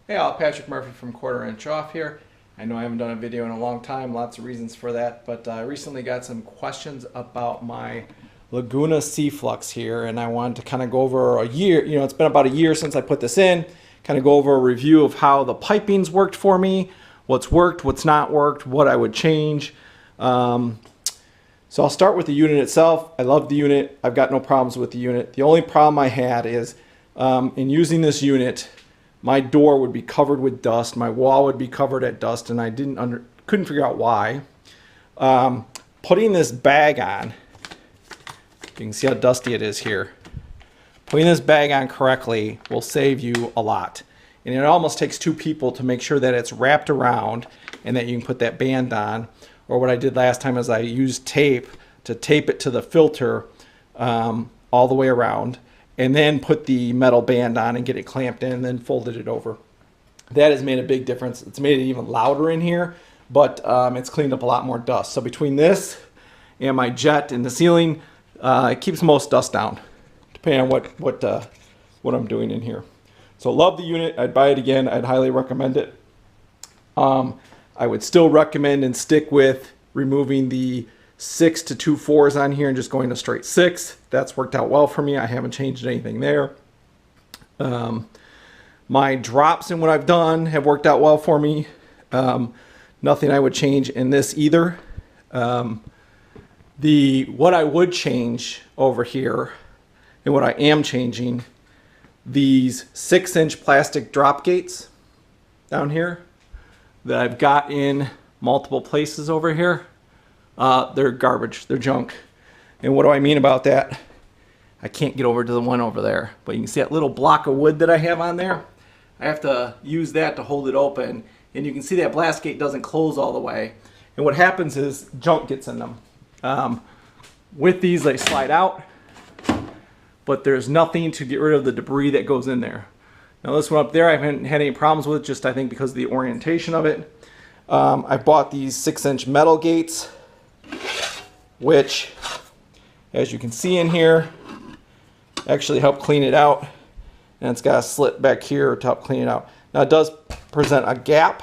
Hey all, Patrick Murphy from Quarter Inch Off here. I know I haven't done a video in a long time, lots of reasons for that, but I recently got some questions about my Laguna CFLUX here, and I wanted to kind of go over a year, it's been about a year since I put this in, kind of go over a review of how the piping's worked for me, what's worked, what's not worked, what I would change. So I'll start with the unit itself. I love the unit. I've got no problems with the unit. The only problem I had is in using this unit, my door would be covered with dust, my wall would be covered at dust, and I couldn't figure out why. Putting this bag on, you can see how dusty it is here. Putting this bag on correctly will save you a lot. And it almost takes two people to make sure that it's wrapped around and that you can put that band on. Or what I did last time is I used tape to tape it to the filter all the way around, and then put the metal band on and get it clamped in and then folded it over. That has made a big difference. It's made it even louder in here, but it's cleaned up a lot more dust. So between this and my jet in the ceiling, it keeps most dust down, depending on what I'm doing in here. So love the unit. I'd buy it again. I'd highly recommend it. I would still recommend and stick with removing the 6 to 2 4s on here and just going to straight 6. That's worked out well for me. I haven't changed anything there. My drops in what I've done have worked out well for me. Nothing I would change in this either. What I would change over here, and what I am changing, these 6-inch plastic drop gates down here that I've got in multiple places over here. They're garbage, they're junk. And what do I mean about that? I can't get over to the one over there, but you can see that little block of wood that I have on there. I have to use that to hold it open, and you can see that blast gate doesn't close all the way. And what happens is junk gets in them. With these, they slide out, but there's nothing to get rid of the debris that goes in there. Now this one up there, I haven't had any problems with, just I think because of the orientation of it. I bought these 6-inch metal gates, which, as you can see in here, actually help clean it out. And it's got a slit back here to help clean it out. Now it does present a gap,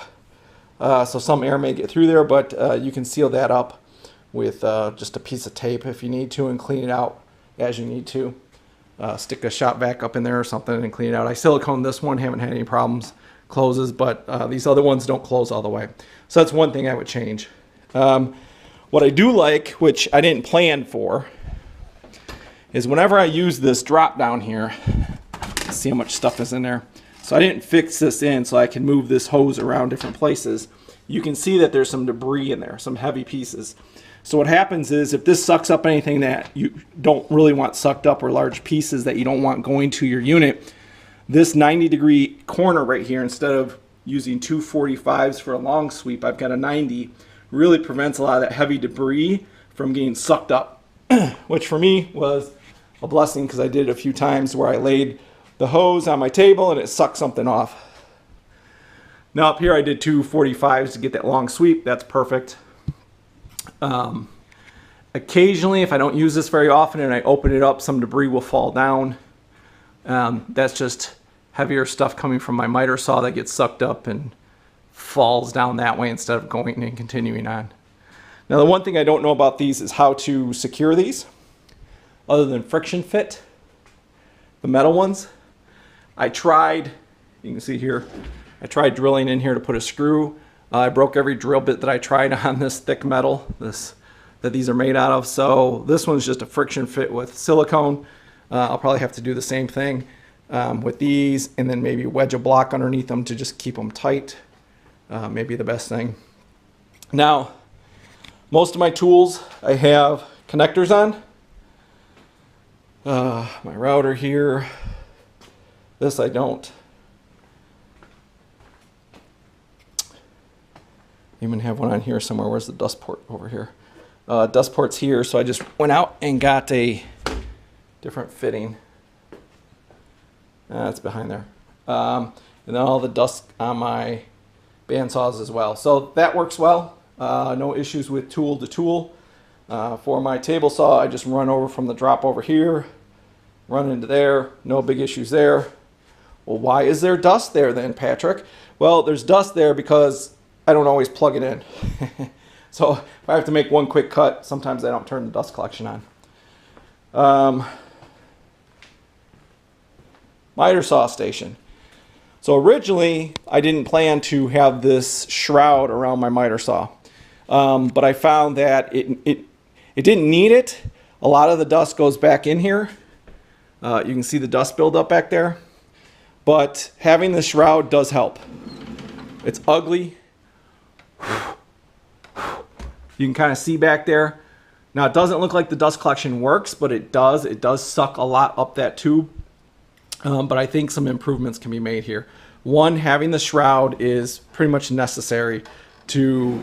so some air may get through there, but you can seal that up with just a piece of tape if you need to, and clean it out as you need to. Stick a shop vac up in there or something and clean it out. I silicone this one, haven't had any problems. Closes, but these other ones don't close all the way. So that's one thing I would change. What I do like, which I didn't plan for, is whenever I use this drop down here, see how much stuff is in there. So I didn't fix this in so I can move this hose around different places. You can see that there's some debris in there, some heavy pieces. So what happens is if this sucks up anything that you don't really want sucked up, or large pieces that you don't want going to your unit, this 90-degree corner right here, instead of using 2 45s for a long sweep, I've got a 90, really prevents a lot of that heavy debris from getting sucked up, which for me was a blessing because I did it a few times where I laid the hose on my table and it sucked something off. Now up here I did 2 45s to get that long sweep. That's perfect. Occasionally, if I don't use this very often and I open it up, some debris will fall down. That's just heavier stuff coming from my miter saw that gets sucked up and falls down that way instead of going and continuing on. Now the one thing I don't know about these is how to secure these other than friction fit, the metal ones. I tried, you can see here, I tried drilling in here to put a screw. I broke every drill bit that I tried on this thick metal that these are made out of. So this one's just a friction fit with silicone. I'll probably have to do the same thing with these, and then maybe wedge a block underneath them to just keep them tight. Maybe the best thing. Now, most of my tools I have connectors on. My router here. This I don't. Even have one on here somewhere. Where's the dust port? Over here. Dust port's here, so I just went out and got a different fitting. It's behind there. And then all the dust on my bandsaws as well. So that works well. No issues with tool to tool. For my table saw, I just run over from the drop over here, run into there. No big issues there. Well, why is there dust there then, Patrick? Well, there's dust there because I don't always plug it in. So if I have to make one quick cut, sometimes I don't turn the dust collection on. Miter saw station. So originally I didn't plan to have this shroud around my miter saw, but I found that it didn't need it. A lot of the dust goes back in here. You can see the dust buildup back there, but having the shroud does help. It's ugly. You can kind of see back there. Now it doesn't look like the dust collection works, but it does. It does suck a lot up that tube. But I think some improvements can be made here. One, having the shroud is pretty much necessary to,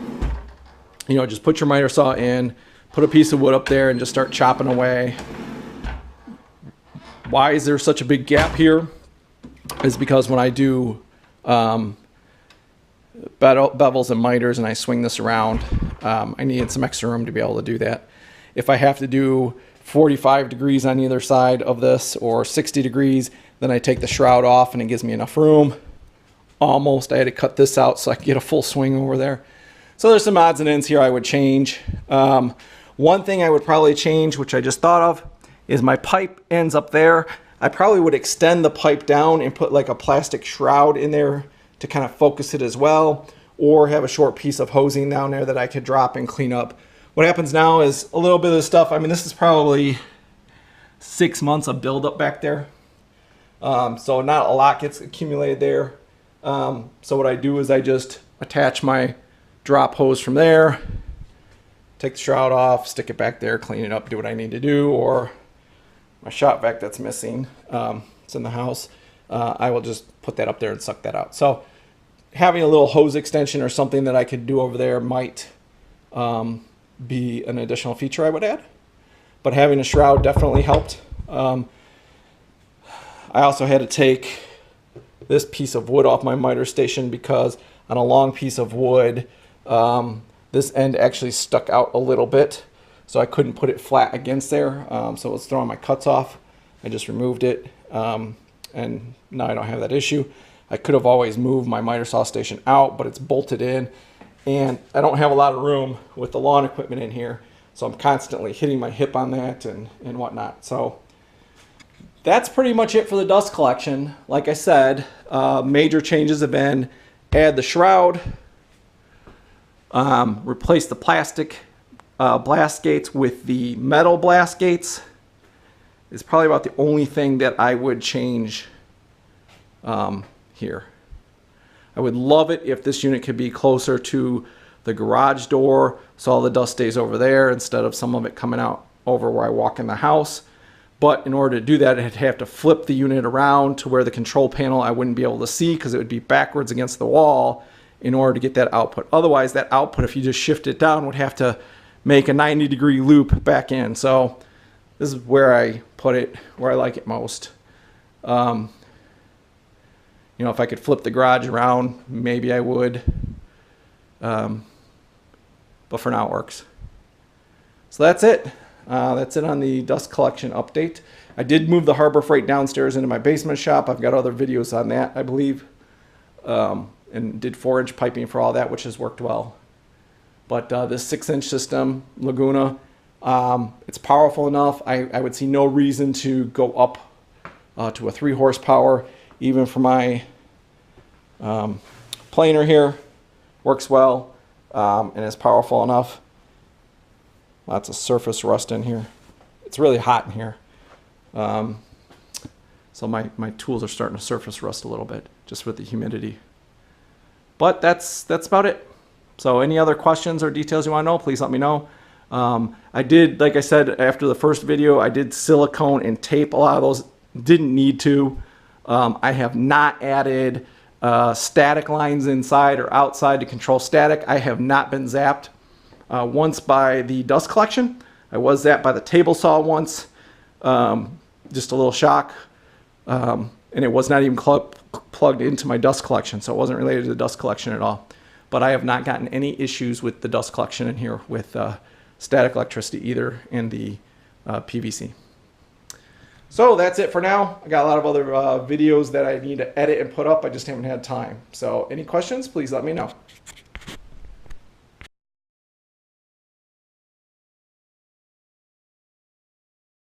just put your miter saw in, put a piece of wood up there and just start chopping away. Why is there such a big gap here? Is because when I do bevels and miters and I swing this around, I needed some extra room to be able to do that. If I have to do 45 degrees on either side of this or 60 degrees, then I take the shroud off and it gives me enough room. Almost, I had to cut this out so I could get a full swing over there. So there's some odds and ends here I would change. One thing I would probably change, which I just thought of, is my pipe ends up there. I probably would extend the pipe down and put like a plastic shroud in there to kind of focus it as well, or have a short piece of hosing down there that I could drop and clean up. What happens now is a little bit of stuff. I mean, this is probably 6 months of buildup back there. So not a lot gets accumulated there. So what I do is I just attach my drop hose from there, take the shroud off, stick it back there, clean it up, do what I need to do, or my shop vac that's missing, it's in the house, I will just put that up there and suck that out. So having a little hose extension or something that I could do over there might be an additional feature I would add, but having a shroud definitely helped. I also had to take this piece of wood off my miter station because on a long piece of wood, this end actually stuck out a little bit, so I couldn't put it flat against there. So it was throwing my cuts off. I just removed it, and now I don't have that issue. I could have always moved my miter saw station out, but it's bolted in, and I don't have a lot of room with the lawn equipment in here, so I'm constantly hitting my hip on that and whatnot. So that's pretty much it for the dust collection. Like I said, major changes have been add the shroud, replace the plastic blast gates with the metal blast gates. Is probably about the only thing that I would change here. I would love it if this unit could be closer to the garage door so all the dust stays over there instead of some of it coming out over where I walk in the house. But in order to do that, I'd have to flip the unit around to where the control panel I wouldn't be able to see because it would be backwards against the wall in order to get that output. Otherwise, that output, if you just shift it down, would have to make a 90-degree loop back in. So this is where I put it, where I like it most. If I could flip the garage around, maybe I would. But for now, it works. So that's it. That's it on the dust collection update. I did move the Harbor Freight downstairs into my basement shop. I've got other videos on that, I believe. And did 4-inch piping for all that, which has worked well. But this 6-inch system, Laguna, it's powerful enough. I would see no reason to go up to a 3 horsepower, even for my planer here. Works well and is powerful enough. Lots of surface rust in here. It's really hot in here. So my tools are starting to surface rust a little bit just with the humidity. But that's about it. So any other questions or details you want to know, please let me know. I did, like I said, after the first video, I did silicone and tape. A lot of those didn't need to. I have not added static lines inside or outside to control static. I have not been zapped. Once by the dust collection. I was zapped by the table saw once. Just a little shock. And it was not even plugged into my dust collection, so it wasn't related to the dust collection at all. But I have not gotten any issues with the dust collection in here with static electricity either in the PVC. So that's it for now. I got a lot of other videos that I need to edit and put up. I just haven't had time. So any questions, please let me know.